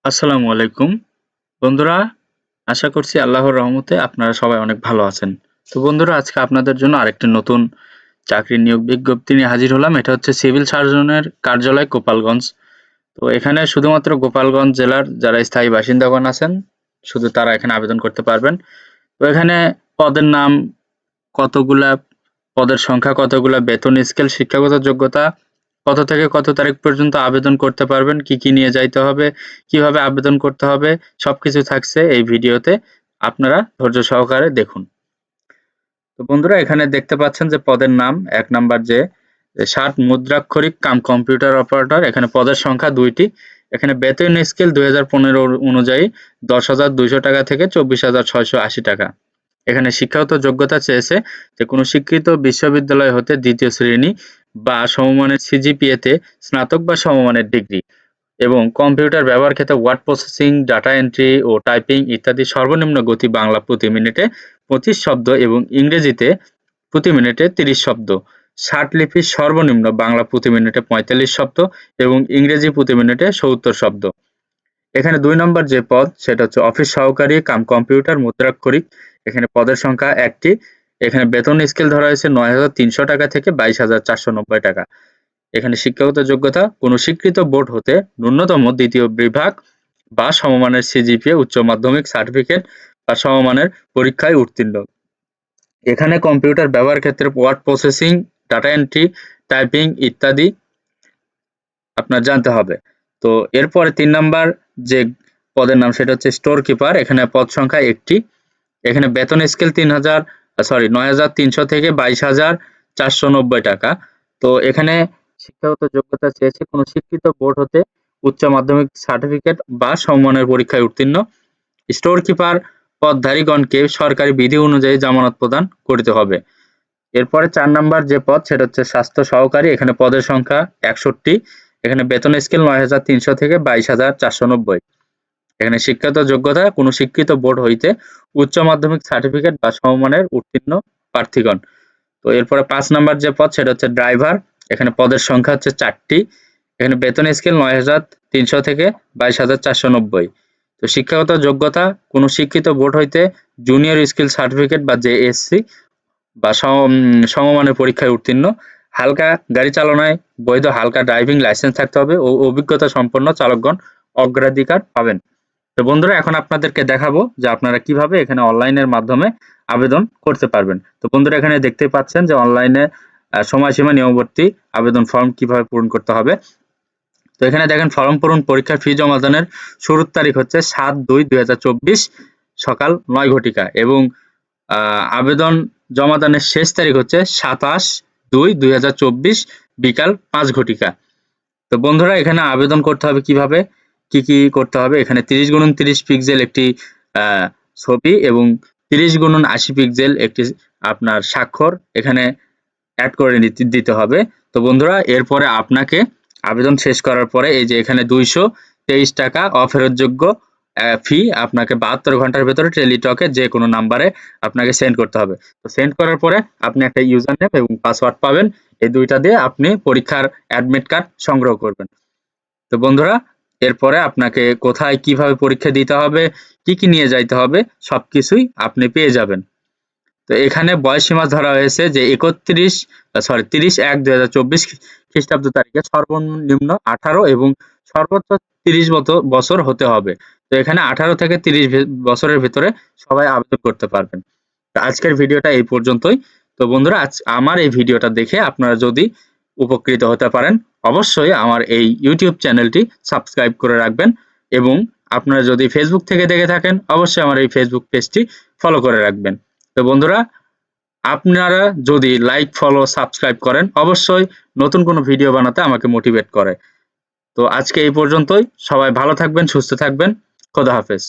আসসালামু আলাইকুম বন্ধুরা, আশা করছি আল্লাহর রহমতে আপনারা সবাই অনেক ভালো আছেন। তো বন্ধুরা, আজকে আপনাদের জন্য আরেকটি নতুন চাকরির নিয়োগ বিজ্ঞপ্তি নিয়ে হাজির হলাম। এটা হচ্ছে সিভিল সার্জনের কার্যালয় গোপালগঞ্জ। তো এখানে শুধুমাত্র গোপালগঞ্জ জেলার যারা স্থায়ী বাসিন্দাগণ আছেন শুধু তারা এখানে আবেদন করতে পারবেন। তো এখানে পদের নাম কতগুলা, পদের সংখ্যা কতগুলা, বেতন স্কেল, শিক্ষাগত যোগ্যতা, কত থেকে কত তারিখ পর্যন্ত আবেদন করতে পারবেন, কি কি নিয়ে যাইতে হবে, কিভাবে আবেদন করতে হবে, সবকিছু থাকছে এই ভিডিওতে। আপনারা ধৈর্য সহকারে দেখুন। তো বন্ধুরা, এখানে দেখতে পাচ্ছেন যে পদের নাম ১ নাম্বার যে ৬০ মুদ্রাক্ষরিক কাম কম্পিউটার অপারেটর, এখানে পদের সংখ্যা ২টি। এখানে বেতন স্কেল ২০১৫ অনুযায়ী ১০,২০০ টাকা থেকে ২৪,৬৮০ টাকা। এখানে শিক্ষাগত যোগ্যতা চেয়েছে যে কোনো স্বীকৃত বিশ্ববিদ্যালয় হতে ২য় শ্রেণী বা সমমানের সিজিপিএতে স্নাতক বা সমমানের ডিগ্রি এবং কম্পিউটার ব্যবহার ক্ষেত্রে ওয়ার্ড প্রসেসিং, ডাটা এন্ট্রি ও টাইপিং ইত্যাদি সর্বনিম্ন গতি বাংলা প্রতি মিনিটে ২৫ শব্দ এবং ইংরেজিতে প্রতি মিনিটে ৩০ শব্দ। ষাটলিপি সর্বনিম্ন বাংলা প্রতি মিনিটে ৪৫ শব্দ এবং ইংরেজি প্রতি মিনিটে ৭০ শব্দ। এখানে ২ নম্বর যে পদ সেটা হচ্ছে অফিস সহকারী কাম কম্পিউটার মুদ্রাক্ষরিক। এখানে পদের সংখ্যা ১টি। এখানে বেতন স্কেল ধরা হয়েছে ৯,৩০০ টাকা থেকে ২২,৪৯০ টাকা। এখানে শিক্ষাগত যোগ্যতা কোনো স্বীকৃত বোর্ড হতে ন্যূনতম ২য় বিভাগ বা সমমানের সিজিপিএ, উচ্চ মাধ্যমিক সার্টিফিকেট বা সমমানের পরীক্ষায় উত্তীর্ণ। এখানে কম্পিউটার ব্যবহার ক্ষেত্রে word processing, data entry, typing ইত্যাদি আপনার জানতে হবে। তো এরপরে ৩ নাম্বার যে পদের নাম সেটা হচ্ছে স্টোর কিপার। এখানে পদ সংখ্যা ১টি। এখানে বেতন স্কেল ৯,৩০০ থেকে ২২,৪৯০ টাকা। তো এখানে শিক্ষাগত যোগ্যতা চেয়েছে কোনো স্বীকৃত বোর্ড হতে উচ্চ মাধ্যমিক সার্টিফিকেট বা সমমানের পরীক্ষায় উত্তীর্ণ। স্টোর কিপার পদধারীগণকে সরকারি বিধি অনুযায়ী জামানত প্রদান করিতে হবে। এরপরে ৪ নাম্বার যে পদ সেটা হচ্ছে স্বাস্থ্য সহকারী। এখানে পদের সংখ্যা ৬১। এখানে বেতন স্কেল ৯,৩০০ থেকে ২২,৪৯০। এখানে শিক্ষাগত যোগ্যতা কোনো স্বীকৃত বোর্ড হইতে উচ্চ মাধ্যমিক সার্টিফিকেট বা সমমানের উত্তীর্ণ প্রার্থীগণ। তো এরপরে ৫ নাম্বার যে পদ সেটা হচ্ছে ড্রাইভার। এখানে পদের সংখ্যা হচ্ছে ৪টি। এখানে বেতন স্কেল ৯,৩০০ থেকে ২২,৪৯০। তো শিক্ষাগত যোগ্যতা কোনো স্বীকৃত বোর্ড হইতে জুনিয়র স্কিল সার্টিফিকেট বা জেএসসি বা সমমানের পরীক্ষায় উত্তীর্ণ। হালকা গাড়ি চালনায় বৈধ হালকা ড্রাইভিং লাইসেন্স থাকতে হবে ও অভিজ্ঞতা সম্পন্ন চালকগণ অগ্রাধিকার পাবেন। তো বন্ধুরা, এখন আপনাদেরকে দেখাবো যে আপনারা কিভাবে এখানে অনলাইনের মাধ্যমে আবেদন করতে পারবেন। তো বন্ধুরা, এখানে দেখতেই পাচ্ছেন যে অনলাইনে সময়সীমা নিয়মবর্তী আবেদন ফর্ম কিভাবে পূরণ করতে হবে। তো এখানে দেখেন ফর্ম পূরণ, পরীক্ষার ফি জমা দানের শুরুর তারিখ হচ্ছে ৭/২/২০২৪ সকাল ৯ ঘটিকা এবং আবেদন জমা দানের শেষ তারিখ হচ্ছে ২৭/২/২০২৪ বিকাল ৫ ঘটিকা। তো বন্ধুরা, এখানে আবেদন করতে হবে কিভাবে, কি কি করতে হবে। এখানে ৩০x৩০ পিক্সেল একটি ছবি এবং ৩০x৮০ পিক্সেল একটি আপনার স্বাক্ষর এখানে অ্যাড করে দিতে হবে। তো বন্ধুরা, এরপরে আপনাকে আবেদন শেষ করার পরে এই যে এখানে ২২৩ টাকা অফেরতযোগ্য ফি আপনাকে ৭২ ঘন্টার ভেতরে টেলিটকে যে কোনো নাম্বারে আপনাকে সেন্ড করতে হবে। তো সেন্ড করার পরে আপনি একটা ইউজার নেম এবং পাসওয়ার্ড পাবেন। এই দুইটা দিয়ে আপনি পরীক্ষার অ্যাডমিট কার্ড সংগ্রহ করবেন। তো বন্ধুরা, এরপরে আপনাকে কোথায় কিভাবে পরীক্ষা দিতে হবে, কি কি নিয়ে যাইতে হবে সবকিছুই আপনি পেয়ে যাবেন। তো এখানে বয়সসীমা ধরা হয়েছে যে ৩০/১/২০২৪ খ্রিস্টাব্দ তারিখে সর্বনিম্ন ১৮ এবং সর্বোচ্চ ৩০ বছর হতে হবে। তো এখানে ১৮ থেকে ৩০ বছরের ভিতরে সবাই আবেদন করতে পারবেন। তো আজকের ভিডিওটা এই পর্যন্তই। তো বন্ধুরা, আমার এই ভিডিওটা দেখে আপনারা যদি উপকৃত হতে পারেন, অবশ্যই আমার এই ইউটিউব চ্যানেলটি সাবস্ক্রাইব করে রাখবেন এবং আপনারা যদি ফেসবুক থেকে দেখে থাকেন অবশ্যই আমার এই ফেসবুক পেজটি ফলো করে রাখবেন। তো বন্ধুরা, আপনারা যদি লাইক, ফলো, সাবস্ক্রাইব করেন অবশ্যই নতুন কোনো ভিডিও বানাতে আমাকে মোটিভেট করে। তো আজকে এই পর্যন্তই। সবাই ভালো থাকবেন, সুস্থ থাকবেন। খোদা হাফেজ।